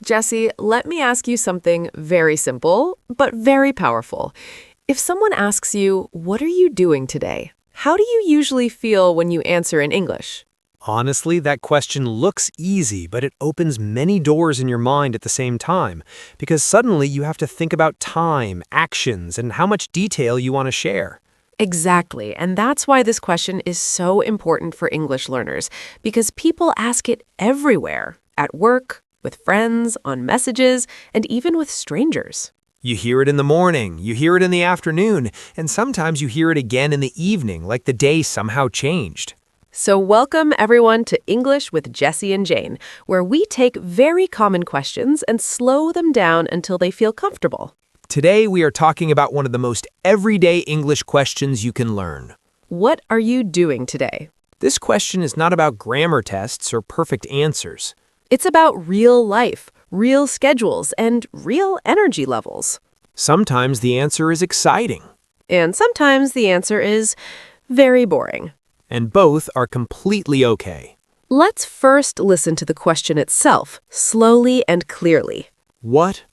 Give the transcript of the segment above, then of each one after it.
Jesse, let me ask you something very simple, but very powerful. If someone asks you, "What are you doing today?" How do you usually feel when you answer in English? Honestly, that question looks easy, but it opens many doors in your mind at the same time, because suddenly you have to think about time, actions, and how much detail you want to share. Exactly, and that's why this question is so important for English learners, because people ask it everywhere, at work, with friends, on messages, and even with strangers. You hear it in the morning, you hear it in the afternoon, and sometimes you hear it again in the evening, like the day somehow changed. So welcome everyone to English with Jesse and Jane, where we take very common questions and slow them down until they feel comfortable. Today, we are talking about one of the most everyday English questions you can learn. What are you doing today? This question is not about grammar tests or perfect answers. It's about real life, real schedules, and real energy levels. Sometimes the answer is exciting, And sometimes the answer is very boring. and both are completely okay. Let's first listen to the question itself, slowly and clearly. What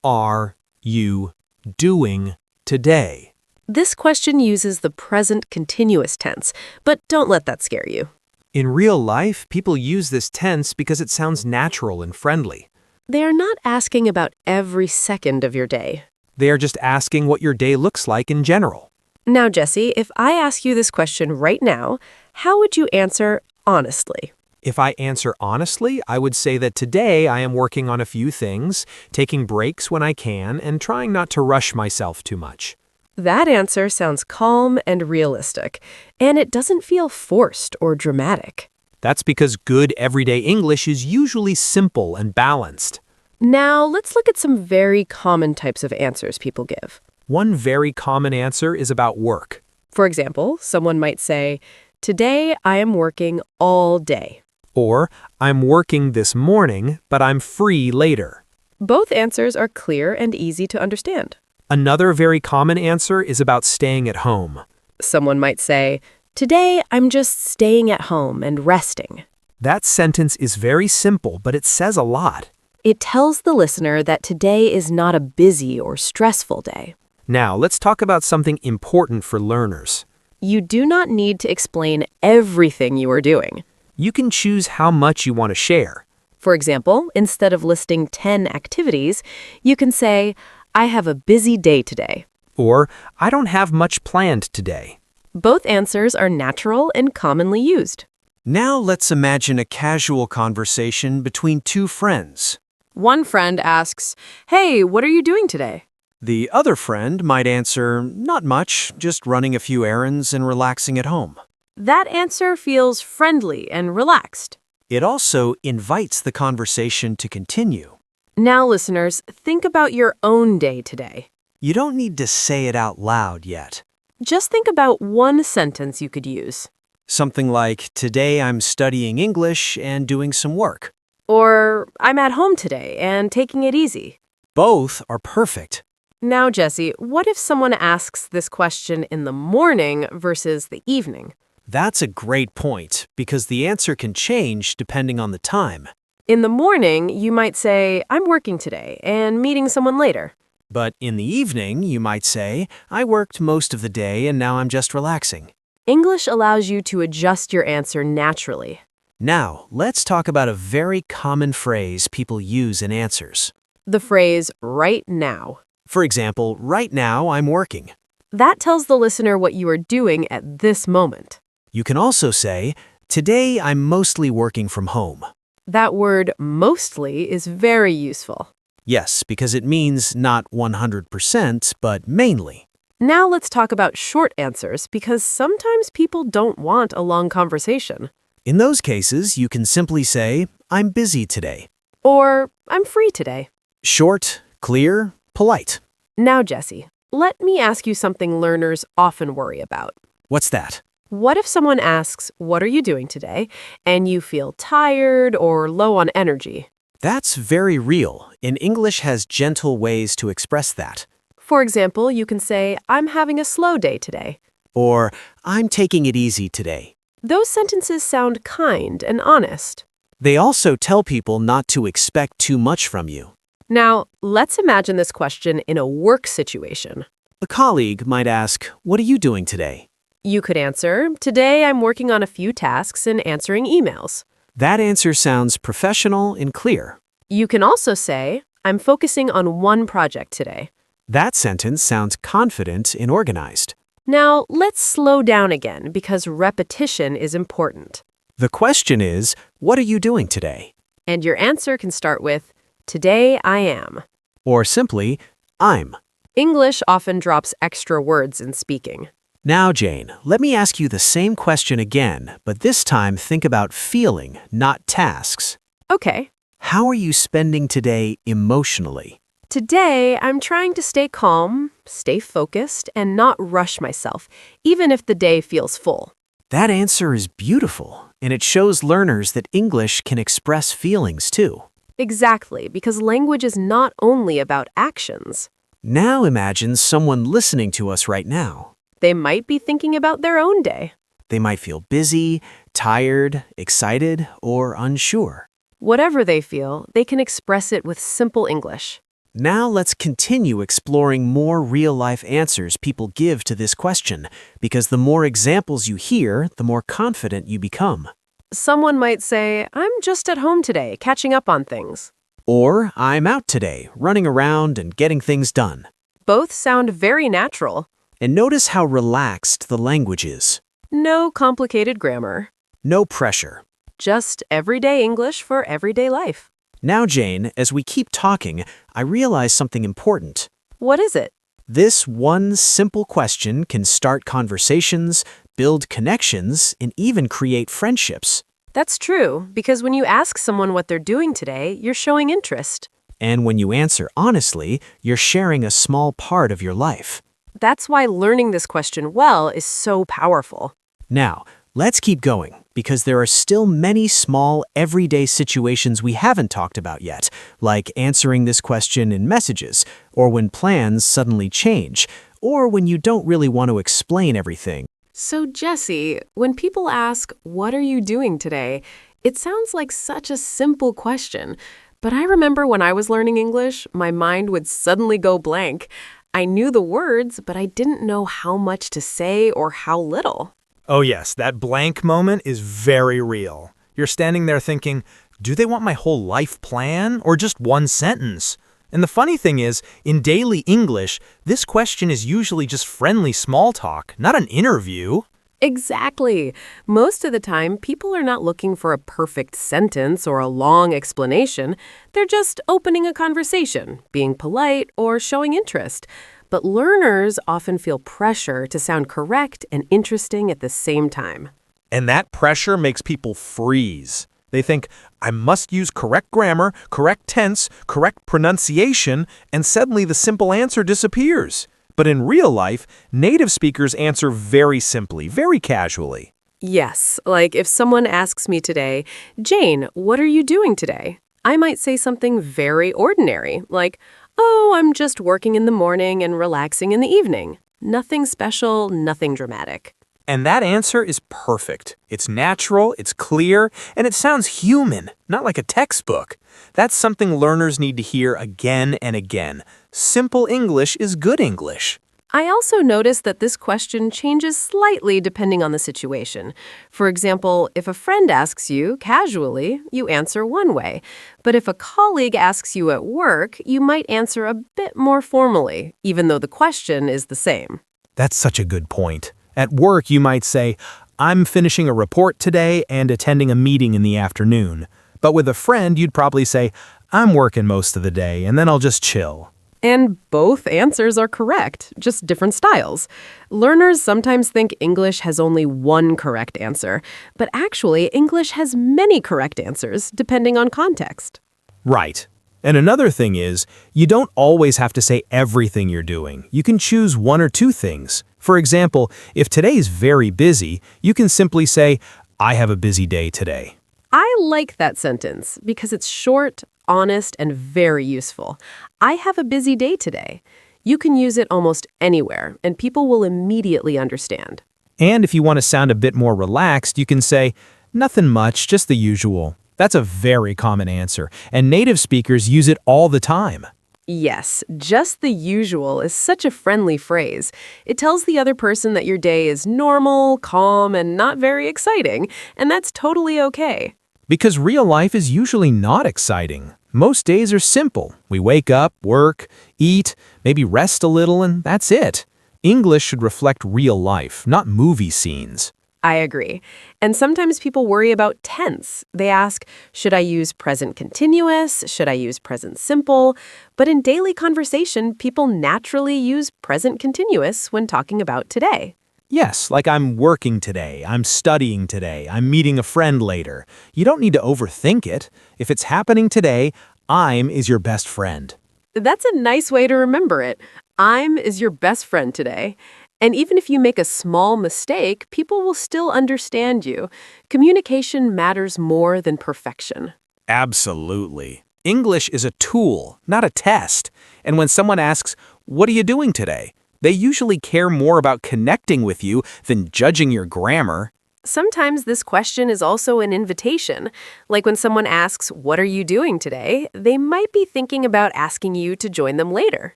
are you doing today? This question uses the present continuous tense, but don't let that scare you. In real life, people use this tense because it sounds natural and friendly. They are not asking about every second of your day. They are just asking what your day looks like in general. Now, Jesse, if I ask you this question right now, how would you answer honestly? If I answer honestly, I would say that today I am working on a few things, taking breaks when I can, and trying not to rush myself too much. That answer sounds calm and realistic, and it doesn't feel forced or dramatic. That's because good everyday English is usually simple and balanced. Now, let's look at some very common types of answers people give. One very common answer is about work. For example, someone might say, "Today I am working all day." Or, I'm working this morning, but I'm free later. Both answers are clear and easy to understand. Another very common answer is about staying at home. Someone might say, "Today I'm just staying at home and resting." That sentence is very simple, but it says a lot. It tells the listener that today is not a busy or stressful day. Now, let's talk about something important for learners. You do not need to explain everything you are doing. You can choose how much you want to share. For example, instead of listing 10 activities, you can say, "I have a busy day today." Or, I don't have much planned today. Both answers are natural and commonly used. Now let's imagine a casual conversation between two friends. One friend asks, "Hey, what are you doing today?" The other friend might answer, "Not much, just running a few errands and relaxing at home." That answer feels friendly and relaxed. It also invites the conversation to continue. Now, listeners, think about your own day today. You don't need to say it out loud yet. Just think about one sentence you could use. Something like, "Today I'm studying English and doing some work." Or, "I'm at home today and taking it easy." Both are perfect. Now, Jesse, what if someone asks this question in the morning versus the evening? That's a great point, because the answer can change depending on the time. In the morning, you might say, "I'm working today and meeting someone later." But in the evening, you might say, "I worked most of the day and now I'm just relaxing." English allows you to adjust your answer naturally. Now, let's talk about a very common phrase people use in answers. The phrase, "right now." For example, right now I'm working. That tells the listener what you are doing at this moment. You can also say, "Today I'm mostly working from home." That word mostly is very useful. Yes, because it means not 100%, but mainly. Now let's talk about short answers because sometimes people don't want a long conversation. In those cases, you can simply say, "I'm busy today." Or, "I'm free today." Short, clear, polite. Now, Jesse, let me ask you something learners often worry about. What's that? What if someone asks, "What are you doing today?" and you feel tired or low on energy? That's very real, and English has gentle ways to express that. For example, you can say, "I'm having a slow day today." Or, "I'm taking it easy today." Those sentences sound kind and honest. They also tell people not to expect too much from you. Now, let's imagine this question in a work situation. A colleague might ask, "What are you doing today?" You could answer, "Today I'm working on a few tasks and answering emails." That answer sounds professional and clear. You can also say, "I'm focusing on one project today." That sentence sounds confident and organized. Now, let's slow down again because repetition is important. The question is, what are you doing today? And your answer can start with, "Today I am." Or simply, I'm. English often drops extra words in speaking. Now, Jane, let me ask you the same question again, but this time think about feeling, not tasks. Okay. How are you spending today emotionally? Today, I'm trying to stay calm, stay focused, and not rush myself, even if the day feels full. That answer is beautiful, and it shows learners that English can express feelings too. Exactly, because language is not only about actions. Now imagine someone listening to us right now. They might be thinking about their own day. They might feel busy, tired, excited, or unsure. Whatever they feel, they can express it with simple English. Now let's continue exploring more real-life answers people give to this question, because the more examples you hear, the more confident you become. Someone might say, "I'm just at home today, catching up on things." Or, "I'm out today, running around and getting things done." Both sound very natural. And notice how relaxed the language is. No complicated grammar. No pressure. Just everyday English for everyday life. Now, Jane, as we keep talking, I realize something important. What is it? This one simple question can start conversations, build connections, and even create friendships. That's true, because when you ask someone what they're doing today, you're showing interest. And when you answer honestly, you're sharing a small part of your life. That's why learning this question well is so powerful. Now, let's keep going, because there are still many small, everyday situations we haven't talked about yet, like answering this question in messages, or when plans suddenly change, or when you don't really want to explain everything. So, Jesse, when people ask, "What are you doing today?" it sounds like such a simple question. But I remember when I was learning English, my mind would suddenly go blank. I knew the words, but I didn't know how much to say or how little. Oh yes, that blank moment is very real. You're standing there thinking, do they want my whole life plan or just one sentence? And the funny thing is, in daily English, this question is usually just friendly small talk, not an interview. Exactly. Most of the time, people are not looking for a perfect sentence or a long explanation. They're just opening a conversation, being polite, or showing interest. But learners often feel pressure to sound correct and interesting at the same time. And that pressure makes people freeze. They think, I must use correct grammar, correct tense, correct pronunciation, and suddenly the simple answer disappears. But in real life, native speakers answer very simply, very casually. Yes, like if someone asks me today, "Jane, what are you doing today?" I might say something very ordinary, like, "Oh, I'm just working in the morning and relaxing in the evening." Nothing special, nothing dramatic. And that answer is perfect. It's natural, it's clear, and it sounds human, not like a textbook. That's something learners need to hear again and again. Simple English is good English. I also noticed that this question changes slightly depending on the situation. For example, if a friend asks you casually, you answer one way. But if a colleague asks you at work, you might answer a bit more formally, even though the question is the same. That's such a good point. At work, you might say, I'm finishing a report today and attending a meeting in the afternoon. But with a friend, you'd probably say, I'm working most of the day and then I'll just chill. And both answers are correct, just different styles. Learners sometimes think English has only one correct answer, but actually English has many correct answers depending on context. Right. And another thing is, you don't always have to say everything you're doing. You can choose one or two things. For example, if today's very busy, you can simply say, I have a busy day today. I like that sentence because it's short, honest, and very useful. I have a busy day today. You can use it almost anywhere, and people will immediately understand. And if you want to sound a bit more relaxed, you can say, nothing much, just the usual. That's a very common answer, and native speakers use it all the time. Yes, just the usual is such a friendly phrase. It tells the other person that your day is normal, calm, and not very exciting, and that's totally okay. Because real life is usually not exciting. Most days are simple. We wake up, work, eat, maybe rest a little, and that's it. English should reflect real life, not movie scenes. I agree. And sometimes people worry about tense. They ask, should I use present continuous? Should I use present simple? But in daily conversation, people naturally use present continuous when talking about today. Yes, like I'm working today, I'm studying today, I'm meeting a friend later. You don't need to overthink it. If it's happening today, I'm is your best friend. That's a nice way to remember it. I'm is your best friend today. And even if you make a small mistake, people will still understand you. Communication matters more than perfection. Absolutely. English is a tool, not a test. And when someone asks, "What are you doing today?" they usually care more about connecting with you than judging your grammar. Sometimes this question is also an invitation. Like when someone asks, "What are you doing today?" they might be thinking about asking you to join them later.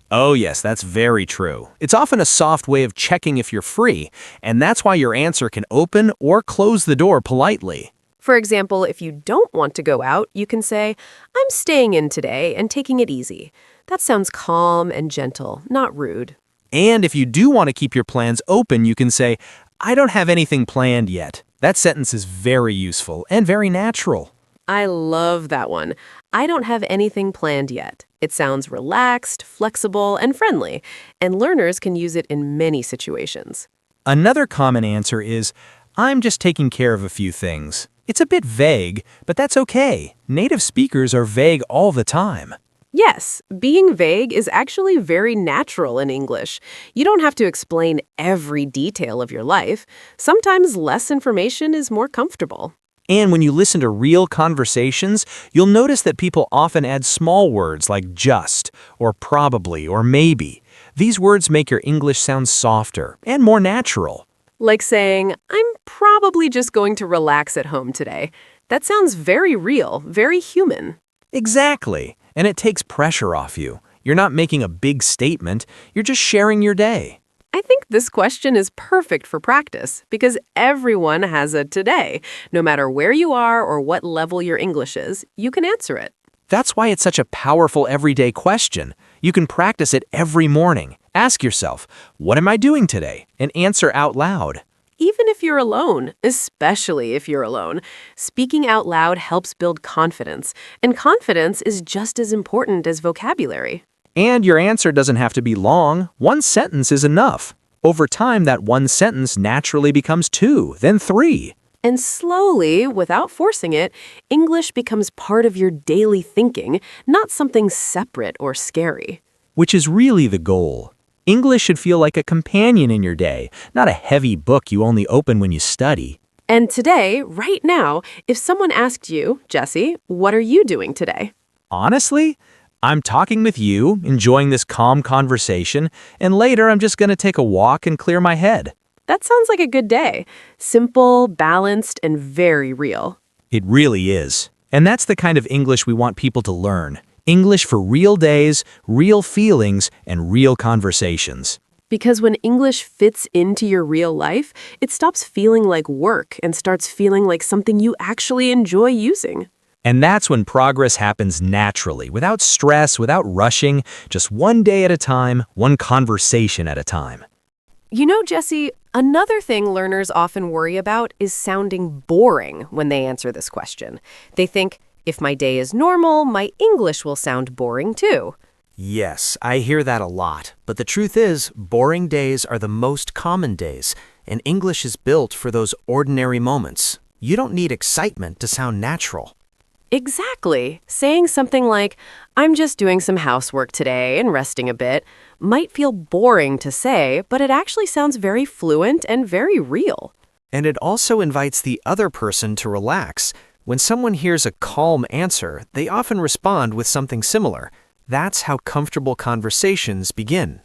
Oh yes, that's very true. It's often a soft way of checking if you're free, and that's why your answer can open or close the door politely. For example, if you don't want to go out, you can say, "I'm staying in today and taking it easy." That sounds calm and gentle, not rude. And if you do want to keep your plans open, you can say, "I don't have anything planned yet." That sentence is very useful and very natural. I love that one. I don't have anything planned yet. It sounds relaxed, flexible, and friendly, and learners can use it in many situations. Another common answer is, "I'm just taking care of a few things." It's a bit vague, but that's okay. Native speakers are vague all the time. Yes, being vague is actually very natural in English. You don't have to explain every detail of your life. Sometimes less information is more comfortable. And when you listen to real conversations, you'll notice that people often add small words like just, or probably, or maybe. These words make your English sound softer and more natural. Like saying, "I'm probably just going to relax at home today." That sounds very real, very human. Exactly. And it takes pressure off you. You're not making a big statement, you're just sharing your day. I think this question is perfect for practice because everyone has a today. No matter where you are or what level your English is, you can answer it. That's why it's such a powerful everyday question. You can practice it every morning. Ask yourself, "What am I doing today?" and answer out loud. Even if you're alone, especially if you're alone, speaking out loud helps build confidence, and confidence is just as important as vocabulary. And your answer doesn't have to be long. One sentence is enough. Over time, that one sentence naturally becomes 2, then 3. And slowly, without forcing it, English becomes part of your daily thinking, not something separate or scary. Which is really the goal. English should feel like a companion in your day, not a heavy book you only open when you study. And today, right now, if someone asked you, "Jesse, what are you doing today?" Honestly, I'm talking with you, enjoying this calm conversation, and later I'm just going to take a walk and clear my head. That sounds like a good day. Simple, balanced, and very real. It really is. And that's the kind of English we want people to learn. English for real days, real feelings, and real conversations. Because when English fits into your real life, it stops feeling like work and starts feeling like something you actually enjoy using. And that's when progress happens naturally, without stress, without rushing, just one day at a time, one conversation at a time. You know, Jesse, another thing learners often worry about is sounding boring when they answer this question. They think, if my day is normal, my English will sound boring too. Yes, I hear that a lot. But the truth is, boring days are the most common days, and English is built for those ordinary moments. You don't need excitement to sound natural. Exactly. Saying something like, "I'm just doing some housework today and resting a bit," might feel boring to say, but it actually sounds very fluent and very real. And it also invites the other person to relax. When someone hears a calm answer, they often respond with something similar. That's how comfortable conversations begin.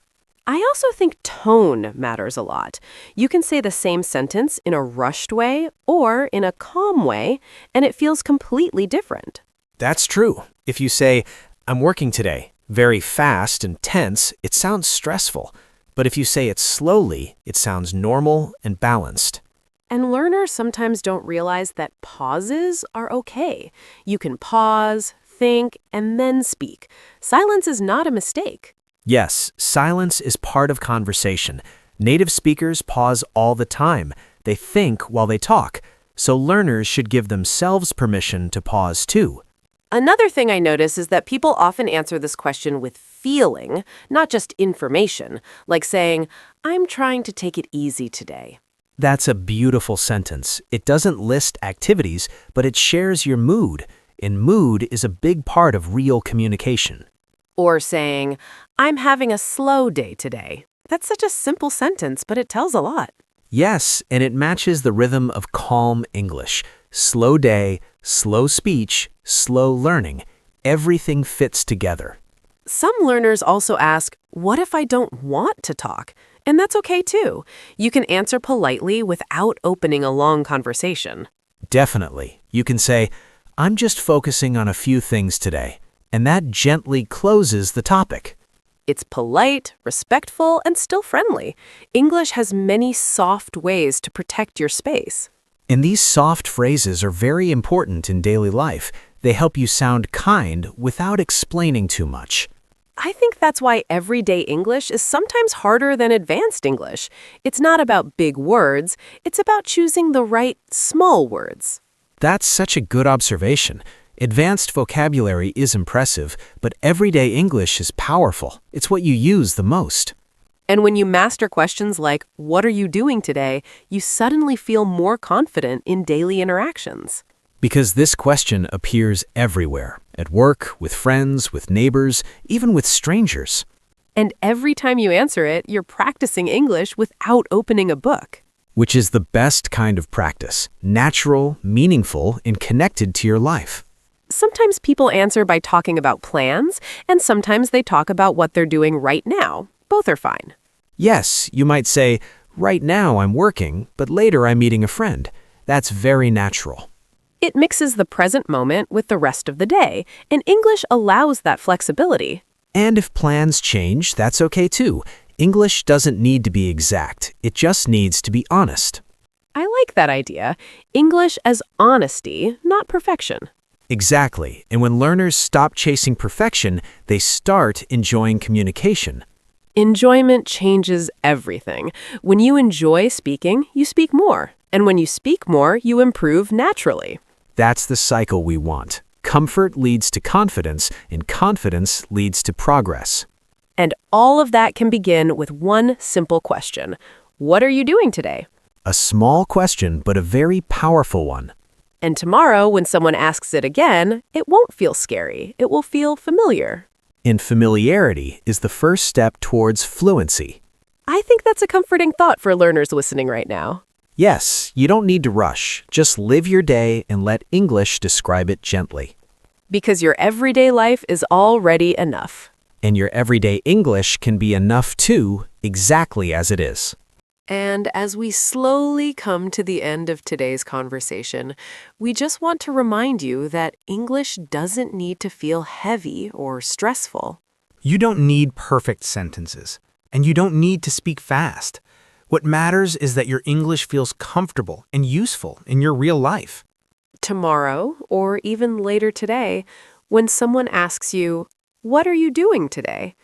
I also think tone matters a lot. You can say the same sentence in a rushed way or in a calm way, and it feels completely different. That's true. If you say, I'm working today, very fast and tense, it sounds stressful. But if you say it slowly, it sounds normal and balanced. And learners sometimes don't realize that pauses are okay. You can pause, think, and then speak. Silence is not a mistake. Yes, silence is part of conversation. Native speakers pause all the time. They think while they talk. So learners should give themselves permission to pause too. Another thing I notice is that people often answer this question with feeling, not just information, like saying, I'm trying to take it easy today. That's a beautiful sentence. It doesn't list activities, but it shares your mood. And mood is a big part of real communication. Or saying, I'm having a slow day today. That's such a simple sentence, but it tells a lot. Yes, and it matches the rhythm of calm English. Slow day, slow speech, slow learning. Everything fits together. Some learners also ask, what if I don't want to talk? And that's okay too. You can answer politely without opening a long conversation. Definitely. You can say, I'm just focusing on a few things today. And that gently closes the topic. It's polite, respectful, and still friendly. English has many soft ways to protect your space. And these soft phrases are very important in daily life. They help you sound kind without explaining too much. I think that's why everyday English is sometimes harder than advanced English. It's not about big words, it's about choosing the right small words. That's such a good observation. Advanced vocabulary is impressive, but everyday English is powerful. It's what you use the most. And when you master questions like, what are you doing today, you suddenly feel more confident in daily interactions. Because this question appears everywhere, at work, with friends, with neighbors, even with strangers. And every time you answer it, you're practicing English without opening a book. Which is the best kind of practice, natural, meaningful, and connected to your life. Sometimes people answer by talking about plans, and sometimes they talk about what they're doing right now. Both are fine. Yes, you might say, right now I'm working, but later I'm meeting a friend. That's very natural. It mixes the present moment with the rest of the day, and English allows that flexibility. And if plans change, that's okay too. English doesn't need to be exact. It just needs to be honest. I like that idea. English as honesty, not perfection. Exactly. And when learners stop chasing perfection, they start enjoying communication. Enjoyment changes everything. When you enjoy speaking, you speak more. And when you speak more, you improve naturally. That's the cycle we want. Comfort leads to confidence, and confidence leads to progress. And all of that can begin with one simple question. What are you doing today? A small question, but a very powerful one. And tomorrow, when someone asks it again, it won't feel scary. It will feel familiar. And familiarity is the first step towards fluency. I think that's a comforting thought for learners listening right now. Yes, you don't need to rush. Just live your day and let English describe it gently. Because your everyday life is already enough. And your everyday English can be enough too, exactly as it is. And as we slowly come to the end of today's conversation, we just want to remind you that English doesn't need to feel heavy or stressful. You don't need perfect sentences, and you don't need to speak fast. What matters is that your English feels comfortable and useful in your real life. Tomorrow, or even later today, when someone asks you, "What are you doing today?"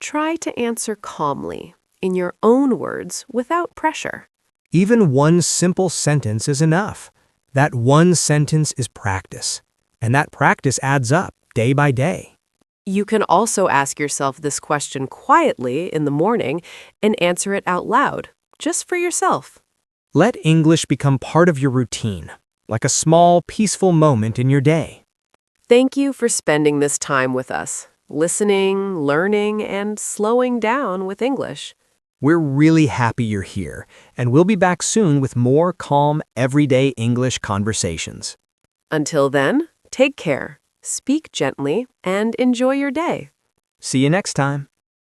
try to answer calmly, in your own words, without pressure. Even one simple sentence is enough. That one sentence is practice, and that practice adds up day by day. You can also ask yourself this question quietly in the morning and answer it out loud, just for yourself. Let English become part of your routine, like a small, peaceful moment in your day. Thank you for spending this time with us, listening, learning, and slowing down with English. We're really happy you're here, and we'll be back soon with more calm, everyday English conversations. Until then, take care, speak gently, and enjoy your day. See you next time.